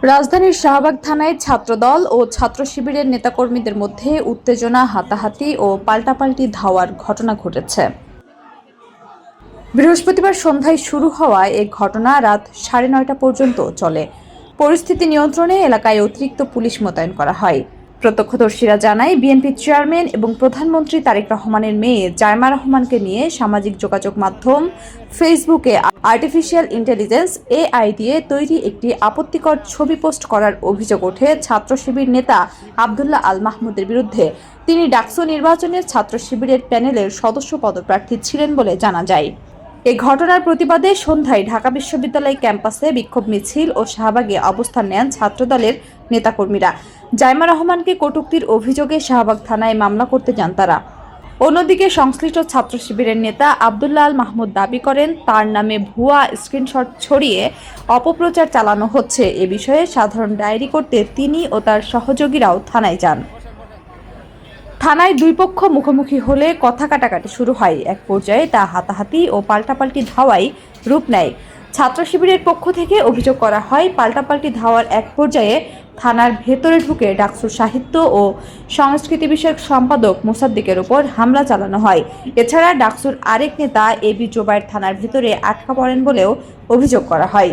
রাজধানীর শাহবাগ থানায় ছাত্রদল ও ছাত্র শিবিরের নেতাকর্মীদের মধ্যে উত্তেজনা, হাতাহাতি ও পাল্টাপাল্টি ধাওয়ার ঘটনা ঘটেছে। বৃহস্পতিবার সন্ধ্যায় শুরু হওয়া এ ঘটনা রাত 9:30 পর্যন্ত চলে। পরিস্থিতি নিয়ন্ত্রণে এলাকায় অতিরিক্ত পুলিশ মোতায়েন করা হয়। প্রত্যক্ষদর্শীরা জানায়, বিএনপি চেয়ারম্যান এবং প্রধানমন্ত্রী তারেক রহমানের মেয়ে জাইমা রহমানকে নিয়ে সামাজিক যোগাযোগ মাধ্যম ফেসবুকে আর্টিফিশিয়াল ইন্টেলিজেন্স এআই দিয়ে তৈরি একটি আপত্তিকর ছবি পোস্ট করার অভিযোগ ওঠে ছাত্র শিবির নেতা আব্দুল্লাহ আল মাহমুদের বিরুদ্ধে। তিনি ডাকসু নির্বাচনের ছাত্র শিবিরের প্যানেলের সদস্য পদপ্রার্থী ছিলেন বলে জানা যায়। এই ঘটনার প্রতিবাদে সন্ধ্যায় ঢাকা বিশ্ববিদ্যালয় ক্যাম্পাসে বিক্ষোভ মিছিল ও শাহবাগে অবস্থান নেন ছাত্রদলের নেতাকর্মীরা। জাইমা রহমানকে কটূক্তির অভিযোগে শাহবাগ থানায় মামলা করতে যান তারা। অন্যদিকে সংশ্লিষ্ট ছাত্র শিবিরের নেতা আব্দুল্লাহ আল মাহমুদ দাবি করেন, তার নামে ভুয়া স্ক্রিনশট ছড়িয়ে অপপ্রচার চালানো হচ্ছে। এ বিষয়ে সাধারণ ডায়েরি করতে তিনি ও তার সহযোগীরাও থানায় যান। থানায় দুই পক্ষ মুখোমুখি হলে কথা কাটাকাটি শুরু হয়। এক পর্যায়ে তা হাতাহাতি ও পাল্টাপাল্টি ধাওয়ায় রূপ নেয়। ছাত্র শিবিরের পক্ষ থেকে অভিযোগ করা হয়, পাল্টাপাল্টি ধাওয়ার এক পর্যায়ে থানার ভেতরে ঢুকে ডাকসুর সাহিত্য ও সংস্কৃতি বিষয়ক সম্পাদক মোসাদ্দিকের উপর হামলা চালানো হয়। এছাড়া ডাকসুর আরেক নেতা এবি জোবায়ের থানার ভেতরে আটকা পড়েন বলেও অভিযোগ করা হয়।